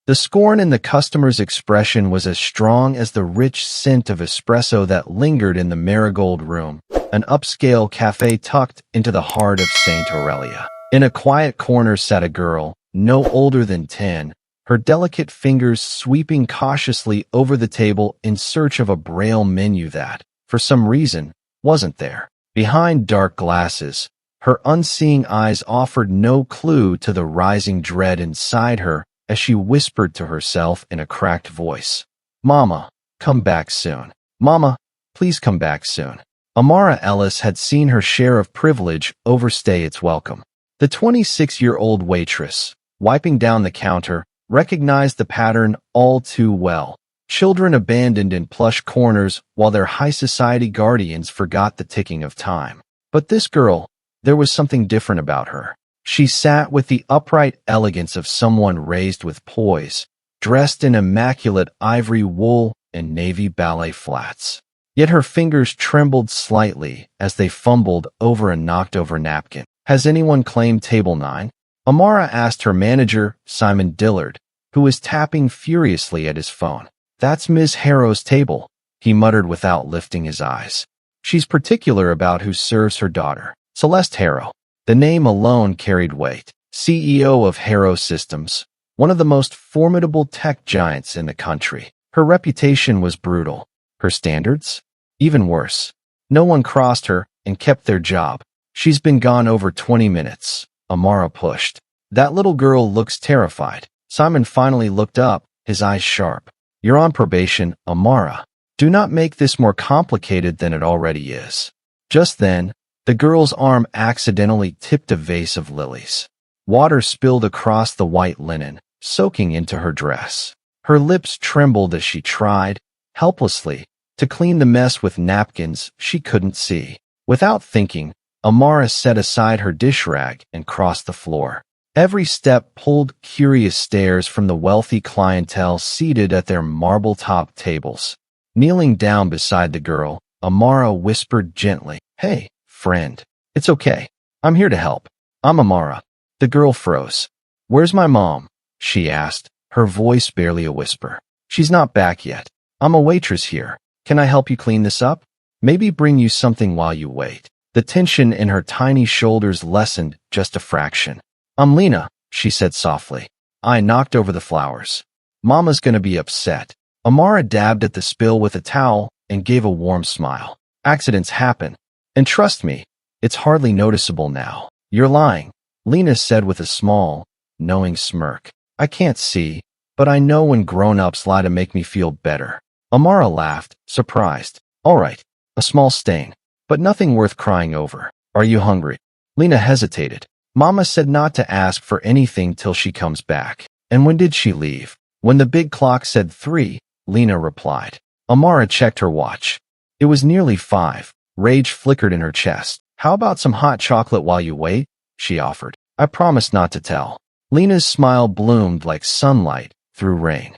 The scorn in the customer's expression was as strong as the rich scent of espresso that lingered in the Marigold Room, an upscale cafe tucked into the heart of St. Aurelia. In a quiet corner sat a girl, no older than 10, her delicate fingers sweeping cautiously over the table in search of a Braille menu that, for some reason, wasn't there. Behind dark glasses, her unseeing eyes offered no clue to the rising dread inside her as she whispered to herself in a cracked voice, "Mama, come back soon. Mama, please come back soon." Amara Ellis had seen her share of privilege overstay its welcome. The 26-year-old waitress, wiping down the counter, recognized the pattern all too well. Children abandoned in plush corners while their high society guardians forgot the ticking of time. But this girl, there was something different about her. She sat with the upright elegance of someone raised with poise, dressed in immaculate ivory wool and navy ballet flats. Yet her fingers trembled slightly as they fumbled over a knocked-over napkin. "Has anyone claimed table 9? Amara asked her manager, Simon Dillard, who was tapping furiously at his phone. "That's Ms. Harrow's table," he muttered without lifting his eyes. "She's particular about who serves her daughter, Celeste Harrow." The name alone carried weight. CEO of Harrow Systems, one of the most formidable tech giants in the country. Her reputation was brutal. Her standards? Even worse. No one crossed her and kept their job. "She's been gone over 20 minutes, Amara pushed. "That little girl looks terrified." Simon finally looked up, his eyes sharp. "You're on probation, Amara. Do not make this more complicated than it already is." Just then, the girl's arm accidentally tipped a vase of lilies. Water spilled across the white linen, soaking into her dress. Her lips trembled as she tried, helplessly, to clean the mess with napkins she couldn't see. Without thinking, Amara set aside her dish rag and crossed the floor. Every step pulled curious stares from the wealthy clientele seated at their marble-topped tables. Kneeling down beside the girl, Amara whispered gently, "Hey, friend. It's okay. I'm here to help. I'm Amara." The girl froze. "Where's my mom?" she asked, her voice barely a whisper. "She's not back yet. I'm a waitress here. Can I help you clean this up? Maybe bring you something while you wait." The tension in her tiny shoulders lessened just a fraction. "I'm Lena," she said softly. "I knocked over the flowers. Mama's gonna be upset." Amara dabbed at the spill with a towel and gave a warm smile. "Accidents happen. And trust me, it's hardly noticeable now." "You're lying," Lena said with a small, knowing smirk. "I can't see, but I know when grown-ups lie to make me feel better." Amara laughed, surprised. "All right, a small stain, but nothing worth crying over. Are you hungry?" Lena hesitated. "Mama said not to ask for anything till she comes back." "And when did she leave?" "When the big clock said 3, Lena replied. Amara checked her watch. It was nearly 5. Rage flickered in her chest. "How about some hot chocolate while you wait?" she offered. "I promise not to tell." Lena's smile bloomed like sunlight through rain.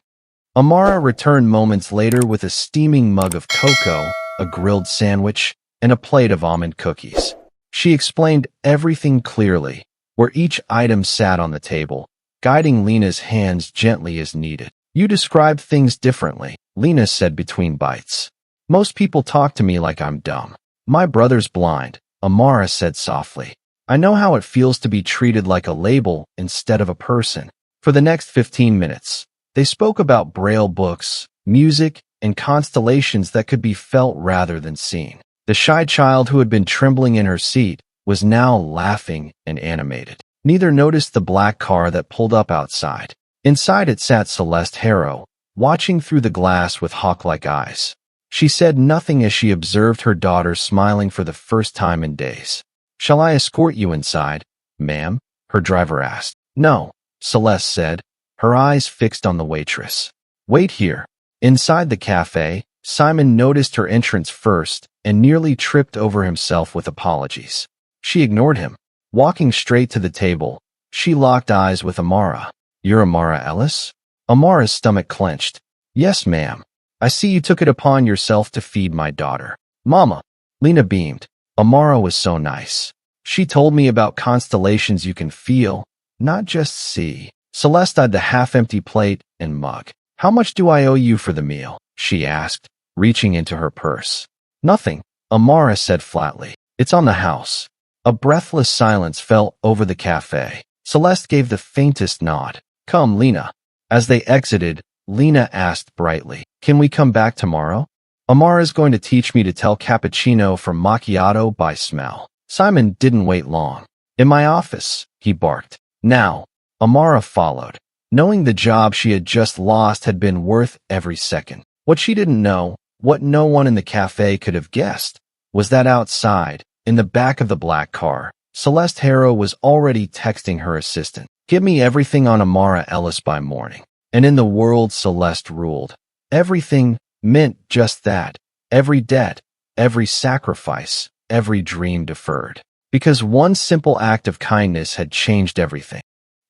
Amara returned moments later with a steaming mug of cocoa, a grilled sandwich, and a plate of almond cookies. She explained everything clearly, where each item sat on the table, guiding Lena's hands gently as needed. "You described things differently," Lena said between bites. "Most people talk to me like I'm dumb." "My brother's blind," Amara said softly. "I know how it feels to be treated like a label instead of a person." For the next 15 minutes, they spoke about Braille books, music, and constellations that could be felt rather than seen. The shy child who had been trembling in her seat was now laughing and animated. Neither noticed the black car that pulled up outside. Inside it sat Celeste Harrow, watching through the glass with hawk-like eyes. She said nothing as she observed her daughter smiling for the first time in days. "Shall I escort you inside, ma'am?" her driver asked. "No," Celeste said, her eyes fixed on the waitress. "Wait here." Inside the cafe, Simon noticed her entrance first and nearly tripped over himself with apologies. She ignored him. Walking straight to the table, she locked eyes with Amara. "You're Amara Ellis?" Amara's stomach clenched. "Yes, ma'am. I see you took it upon yourself to feed my daughter." "Mama." Lena beamed. Amara was so nice. "She told me about constellations you can feel, not just see." Celeste eyed the half-empty plate and mug. How much do I owe you for the meal? She asked, reaching into her purse. Nothing, Amara said flatly. It's on the house. A breathless silence fell over the cafe. Celeste gave the faintest nod. Come, Lena. As they exited, Lena asked brightly, can we come back tomorrow? Amara's going to teach me to tell cappuccino from macchiato by smell. Simon didn't wait long. In my office, he barked. Now, Amara followed, knowing the job she had just lost had been worth every second. What she didn't know, what no one in the cafe could have guessed, was that outside, in the back of the black car, Celeste Harrow was already texting her assistant. Give me everything on Amara Ellis by morning. And in the world Celeste ruled. Everything meant just that. Every debt, every sacrifice, every dream deferred. Because one simple act of kindness had changed everything.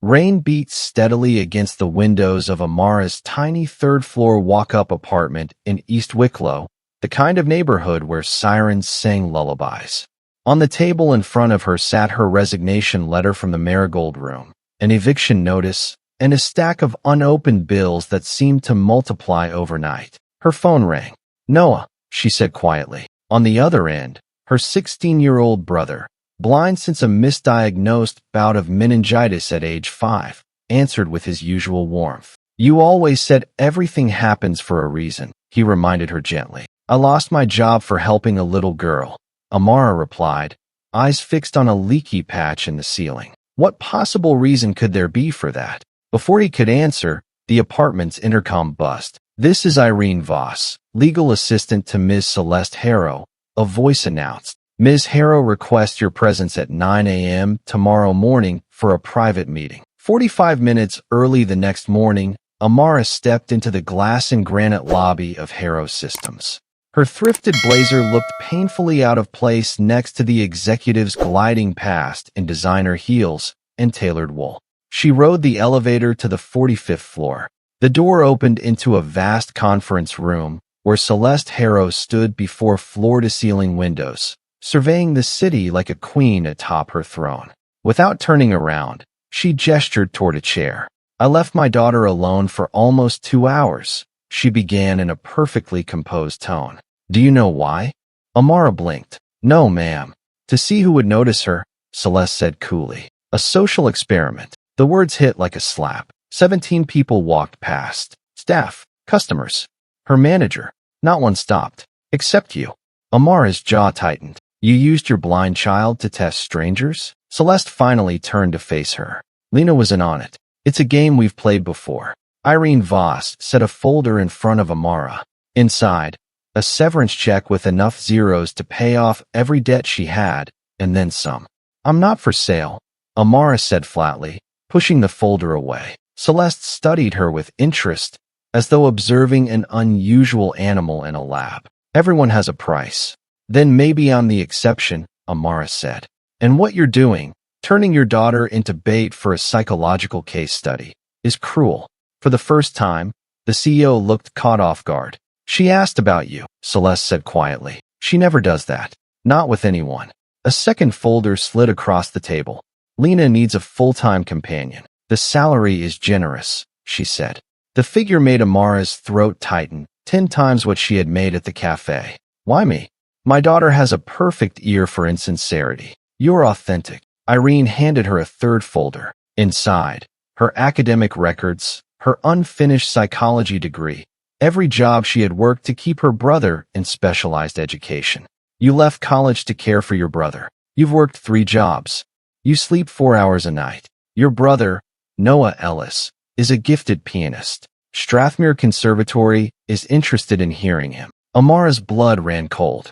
Rain beat steadily against the windows of Amara's tiny third-floor walk-up apartment in East Wicklow, the kind of neighborhood where sirens sang lullabies. On the table in front of her sat her resignation letter from the Marigold Room, an eviction notice, and a stack of unopened bills that seemed to multiply overnight. Her phone rang. Noah, she said quietly. On the other end, her 16-year-old brother, blind since a misdiagnosed bout of meningitis at age 5, answered with his usual warmth. You always said everything happens for a reason, he reminded her gently. I lost my job for helping a little girl, Amara replied, eyes fixed on a leaky patch in the ceiling. What possible reason could there be for that? Before he could answer, the apartment's intercom buzzed. This is Irene Voss, legal assistant to Ms. Celeste Harrow, a voice announced. Ms. Harrow requests your presence at 9 a.m. tomorrow morning for a private meeting. 45 minutes early the next morning, Amara stepped into the glass and granite lobby of Harrow Systems. Her thrifted blazer looked painfully out of place next to the executive's gliding past in designer heels and tailored wool. She rode the elevator to the 45th floor. The door opened into a vast conference room where Celeste Harrow stood before floor-to-ceiling windows, surveying the city like a queen atop her throne. Without turning around, she gestured toward a chair. I left my daughter alone for almost 2 hours, she began in a perfectly composed tone. Do you know why? Amara blinked. No, ma'am. To see who would notice her, Celeste said coolly. A social experiment. The words hit like a slap. 17 people walked past. Staff, customers, her manager. Not one stopped. Except you. Amara's jaw tightened. You used your blind child to test strangers? Celeste finally turned to face her. Lena was in on it. It's a game we've played before. Irene Voss set a folder in front of Amara. Inside, a severance check with enough zeros to pay off every debt she had, and then some. I'm not for sale, Amara said flatly, pushing the folder away. Celeste studied her with interest, as though observing an unusual animal in a lab. Everyone has a price. Then maybe I'm the exception, Amara said. And what you're doing, turning your daughter into bait for a psychological case study, is cruel. For the first time, the CEO looked caught off guard. She asked about you, Celeste said quietly. She never does that. Not with anyone. A second folder slid across the table. Lena needs a full-time companion. The salary is generous, she said. The figure made Amara's throat tighten, 10 times what she had made at the cafe. Why me? My daughter has a perfect ear for insincerity. You're authentic. Irene handed her a third folder. Inside, her academic records, her unfinished psychology degree, every job she had worked to keep her brother in specialized education. You left college to care for your brother. You've worked 3 jobs. You sleep 4 hours a night. Your brother, Noah Ellis, is a gifted pianist. Strathmere Conservatory is interested in hearing him. Amara's blood ran cold.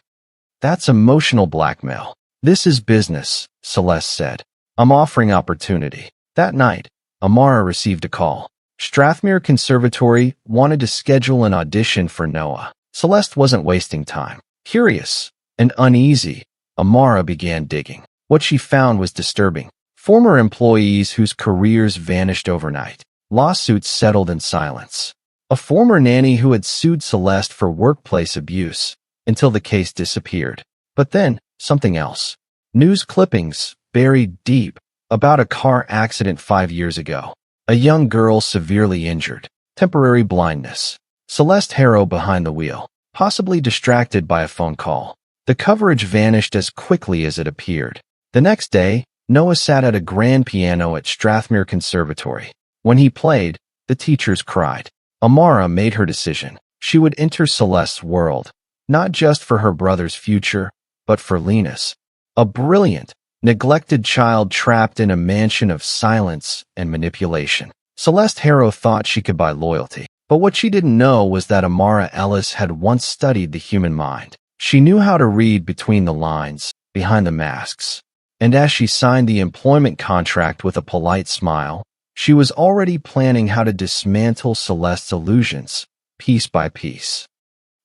That's emotional blackmail. This is business, Celeste said. I'm offering opportunity. That night, Amara received a call. Strathmere Conservatory wanted to schedule an audition for Noah. Celeste wasn't wasting time. Curious and uneasy, Amara began digging. What she found was disturbing. Former employees whose careers vanished overnight. Lawsuits settled in silence. A former nanny who had sued Celeste for workplace abuse until the case disappeared. But then, something else. News clippings, buried deep, about a car accident 5 years ago. A young girl severely injured. Temporary blindness. Celeste Harrow behind the wheel, possibly distracted by a phone call. The coverage vanished as quickly as it appeared. The next day, Noah sat at a grand piano at Strathmere Conservatory. When he played, the teachers cried. Amara made her decision. She would enter Celeste's world, not just for her brother's future, but for Lena's. A brilliant, neglected child trapped in a mansion of silence and manipulation. Celeste Harrow thought she could buy loyalty, but what she didn't know was that Amara Ellis had once studied the human mind. She knew how to read between the lines, behind the masks. And as she signed the employment contract with a polite smile, she was already planning how to dismantle Celeste's illusions, piece by piece.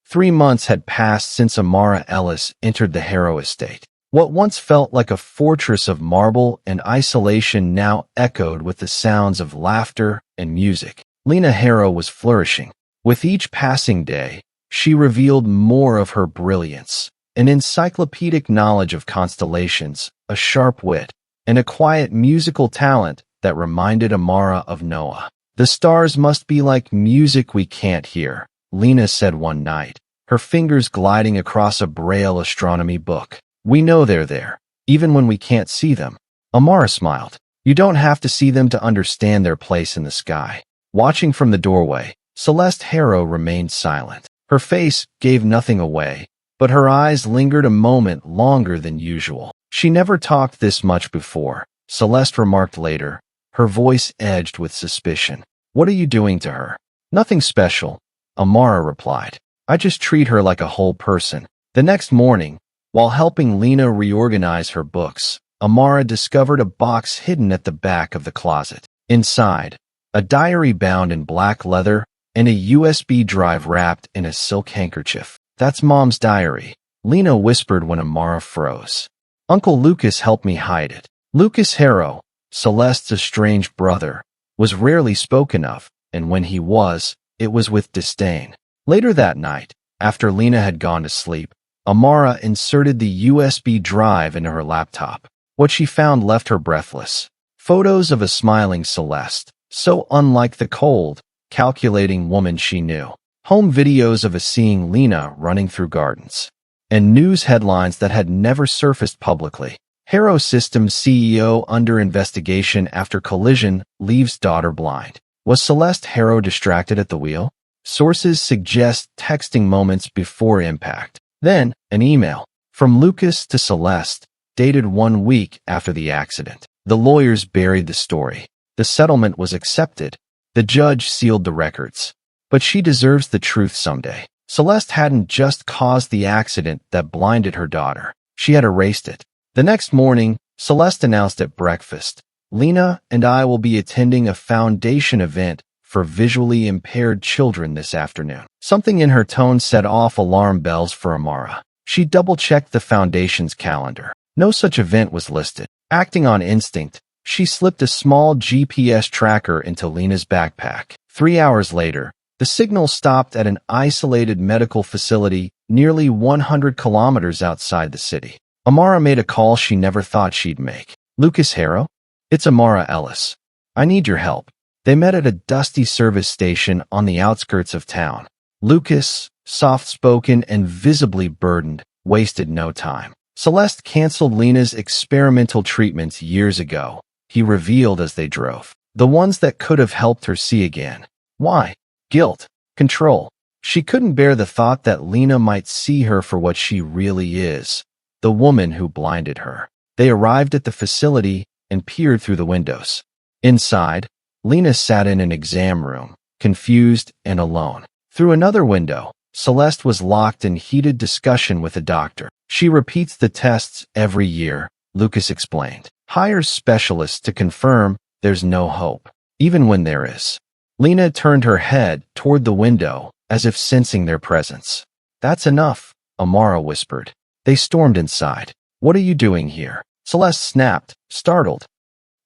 3 months had passed since Amara Ellis entered the Harrow estate. What once felt like a fortress of marble and isolation now echoed with the sounds of laughter and music. Lena Harrow was flourishing. With each passing day, she revealed more of her brilliance, an encyclopedic knowledge of constellations, a sharp wit, and a quiet musical talent that reminded Amara of Noah. The stars must be like music we can't hear, Lena said one night, her fingers gliding across a Braille astronomy book. We know they're there, even when we can't see them. Amara smiled. You don't have to see them to understand their place in the sky. Watching from the doorway, Celeste Harrow remained silent. Her face gave nothing away, but her eyes lingered a moment longer than usual. She never talked this much before, Celeste remarked later, her voice edged with suspicion. What are you doing to her? Nothing special, Amara replied. I just treat her like a whole person. The next morning, while helping Lena reorganize her books, Amara discovered a box hidden at the back of the closet. Inside, a diary bound in black leather and a USB drive wrapped in a silk handkerchief. That's Mom's diary, Lena whispered when Amara froze. Uncle Lucas helped me hide it. Lucas Harrow, Celeste's estranged brother, was rarely spoken of, and when he was, it was with disdain. Later that night, after Lena had gone to sleep, Amara inserted the USB drive into her laptop. What she found left her breathless. Photos of a smiling Celeste, so unlike the cold, calculating woman she knew. Home videos of a seeing Lena running through gardens. And news headlines that had never surfaced publicly. Harrow Systems CEO under investigation after collision leaves daughter blind. Was Celeste Harrow distracted at the wheel? Sources suggest texting moments before impact. Then, an email from Lucas to Celeste, dated 1 week after the accident. The lawyers buried the story. The settlement was accepted. The judge sealed the records. But she deserves the truth someday. Celeste hadn't just caused the accident that blinded her daughter. She had erased it. The next morning, Celeste announced at breakfast, Lena and I will be attending a foundation event for visually impaired children this afternoon. Something in her tone set off alarm bells for Amara. She double-checked the foundation's calendar. No such event was listed. Acting on instinct, she slipped a small GPS tracker into Lena's backpack. 3 hours later, the signal stopped at an isolated medical facility nearly 100 kilometers outside the city. Amara made a call she never thought she'd make. Lucas Harrow? It's Amara Ellis. I need your help. They met at a dusty service station on the outskirts of town. Lucas, soft-spoken and visibly burdened, wasted no time. Celeste canceled Lena's experimental treatments years ago, he revealed as they drove. The ones that could have helped her see again. Why? Guilt. Control. She couldn't bear the thought that Lena might see her for what she really is, the woman who blinded her. They arrived at the facility and peered through the windows. Inside, Lena sat in an exam room, confused and alone. Through another window, Celeste was locked in heated discussion with a doctor. She repeats the tests every year, Lucas explained. Hires specialists to confirm there's no hope, even when there is. Lena turned her head toward the window, as if sensing their presence. That's enough, Amara whispered. They stormed inside. What are you doing here? Celeste snapped, startled.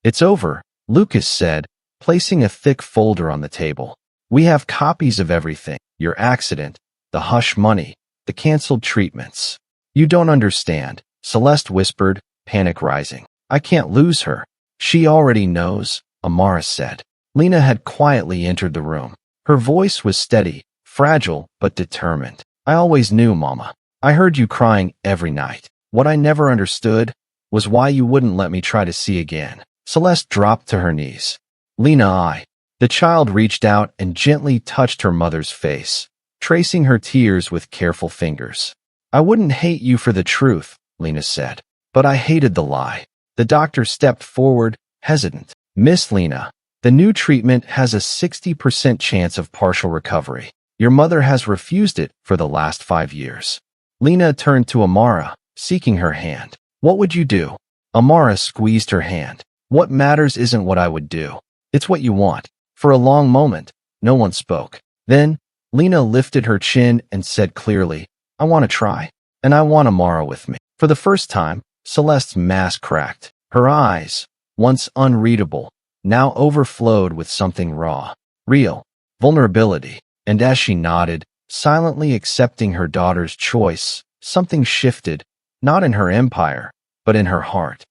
It's over, Lucas said, placing a thick folder on the table. We have copies of everything. Your accident, the hush money, the canceled treatments. You don't understand, Celeste whispered, panic rising. I can't lose her. She already knows, Amara said. Lena had quietly entered the room. Her voice was steady, fragile, but determined. I always knew, Mama. I heard you crying every night. What I never understood was why you wouldn't let me try to see again. Celeste dropped to her knees. Lena, The child reached out and gently touched her mother's face, tracing her tears with careful fingers. I wouldn't hate you for the truth, Lena said, but I hated the lie. The doctor stepped forward, hesitant. Miss Lena, the new treatment has a 60% chance of partial recovery. Your mother has refused it for the last 5 years. Lena turned to Amara, seeking her hand. What would you do? Amara squeezed her hand. What matters isn't what I would do. It's what you want. For a long moment, no one spoke. Then, Lena lifted her chin and said clearly, I want to try. And I want Amara with me. For the first time, Celeste's mask cracked. Her eyes, once unreadable, now overflowed with something raw, real, vulnerability. And as she nodded, silently accepting her daughter's choice, something shifted, not in her empire, but in her heart.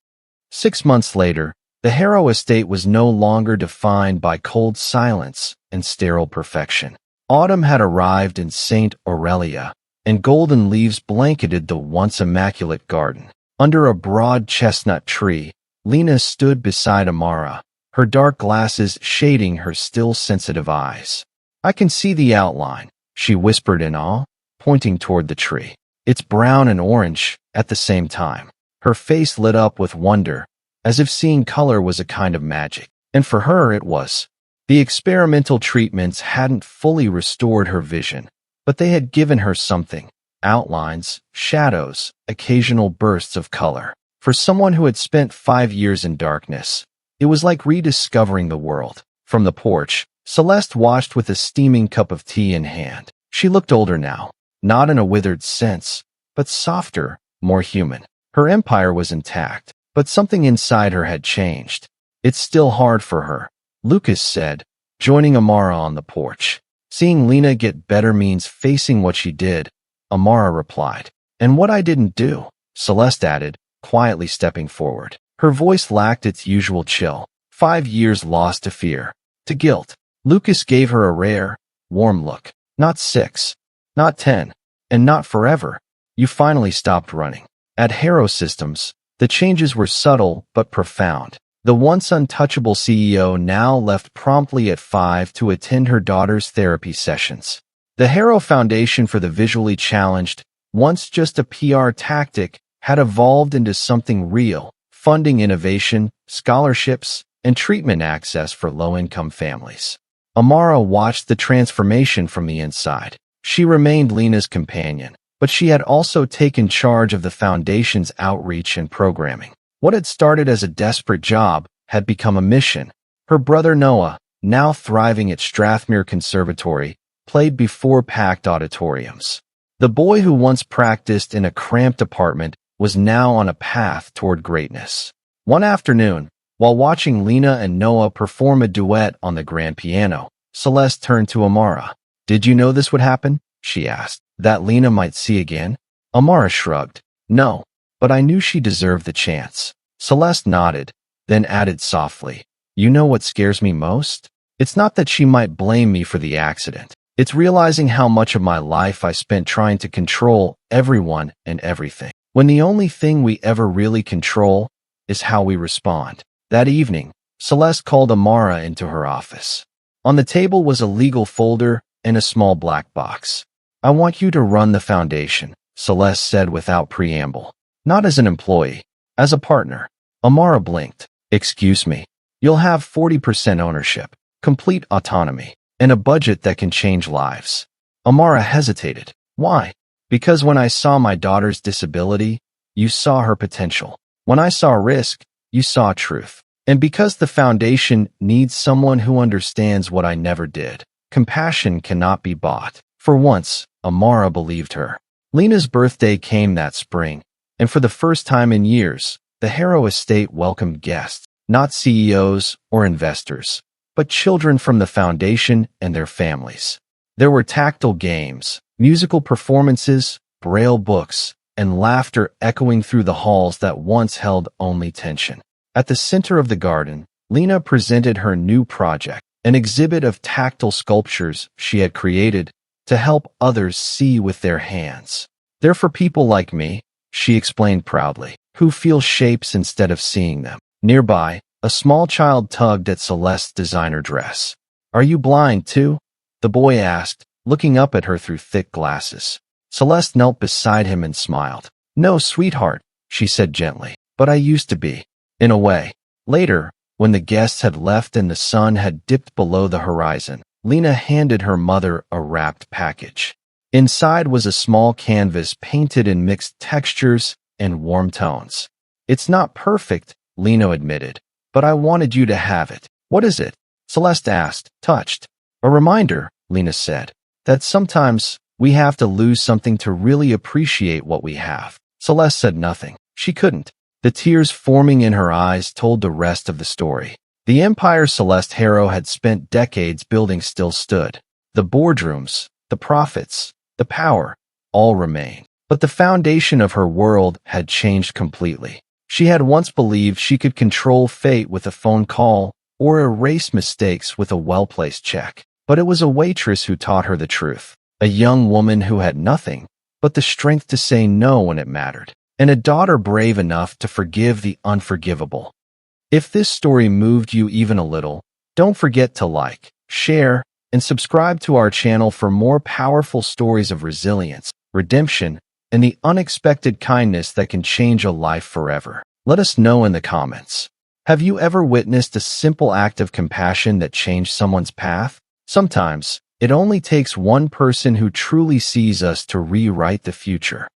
6 months later, the Harrow estate was no longer defined by cold silence and sterile perfection. Autumn had arrived in St. Aurelia, and golden leaves blanketed the once immaculate garden. Under a broad chestnut tree, Lena stood beside Amara, her dark glasses shading her still sensitive eyes. I can see the outline, she whispered in awe, pointing toward the tree. It's brown and orange at the same time. Her face lit up with wonder, as if seeing color was a kind of magic. And for her it was. The experimental treatments hadn't fully restored her vision, but they had given her something. Outlines, shadows, occasional bursts of color. For someone who had spent 5 years in darkness, it was like rediscovering the world. From the porch, Celeste watched with a steaming cup of tea in hand. She looked older now, not in a withered sense, but softer, more human. Her empire was intact, but something inside her had changed. It's still hard for her, Lucas said, joining Amara on the porch. Seeing Lena get better means facing what she did, Amara replied. And what I didn't do, Celeste added, quietly stepping forward. Her voice lacked its usual chill. 5 years lost to fear, to guilt. Lucas gave her a rare, warm look. Not 6, not 10, and not forever. You finally stopped running. At Harrow Systems, the changes were subtle but profound. The once untouchable CEO now left promptly at 5 to attend her daughter's therapy sessions. The Harrow Foundation for the Visually Challenged, once just a PR tactic, had evolved into something real, funding innovation, scholarships, and treatment access for low-income families. Amara watched the transformation from the inside. She remained Lena's companion, but she had also taken charge of the foundation's outreach and programming. What had started as a desperate job had become a mission. Her brother Noah, now thriving at Strathmere Conservatory, played before packed auditoriums. The boy who once practiced in a cramped apartment was now on a path toward greatness. One afternoon, while watching Lena and Noah perform a duet on the grand piano, Celeste turned to Amara. Did you know this would happen? She asked. That Lena might see again? Amara shrugged. No, but I knew she deserved the chance. Celeste nodded, then added softly. You know what scares me most? It's not that she might blame me for the accident. It's realizing how much of my life I spent trying to control everyone and everything, when the only thing we ever really control is how we respond. That evening, Celeste called Amara into her office. On the table was a legal folder and a small black box. I want you to run the foundation, Celeste said without preamble. Not as an employee, as a partner. Amara blinked. Excuse me. You'll have 40% ownership, complete autonomy, and a budget that can change lives. Amara hesitated. Why? Because when I saw my daughter's disability, you saw her potential. When I saw risk, you saw truth. And because the foundation needs someone who understands what I never did. Compassion cannot be bought. For once, Amara believed her. Lena's birthday came that spring, and for the first time in years, the Harrow estate welcomed guests, not CEOs or investors, but children from the foundation and their families. There were tactile games, musical performances, braille books, and laughter echoing through the halls that once held only tension. At the center of the garden, Lena presented her new project, an exhibit of tactile sculptures she had created to help others see with their hands. They're for people like me, she explained proudly, who feel shapes instead of seeing them. Nearby, a small child tugged at Celeste's designer dress. Are you blind too? The boy asked, looking up at her through thick glasses. Celeste knelt beside him and smiled. No, sweetheart, she said gently, but I used to be. In a way. Later, when the guests had left and the sun had dipped below the horizon, Lena handed her mother a wrapped package. Inside was a small canvas painted in mixed textures and warm tones. It's not perfect, Lena admitted, but I wanted you to have it. What is it? Celeste asked, touched. A reminder, Lena said, that sometimes we have to lose something to really appreciate what we have. Celeste said nothing. She couldn't. The tears forming in her eyes told the rest of the story. The empire Celeste Harrow had spent decades building still stood. The boardrooms, the profits, the power, all remained. But the foundation of her world had changed completely. She had once believed she could control fate with a phone call or erase mistakes with a well-placed check. But it was a waitress who taught her the truth. A young woman who had nothing but the strength to say no when it mattered. And a daughter brave enough to forgive the unforgivable. If this story moved you even a little, don't forget to like, share, and subscribe to our channel for more powerful stories of resilience, redemption, and the unexpected kindness that can change a life forever. Let us know in the comments. Have you ever witnessed a simple act of compassion that changed someone's path? Sometimes, it only takes one person who truly sees us to rewrite the future.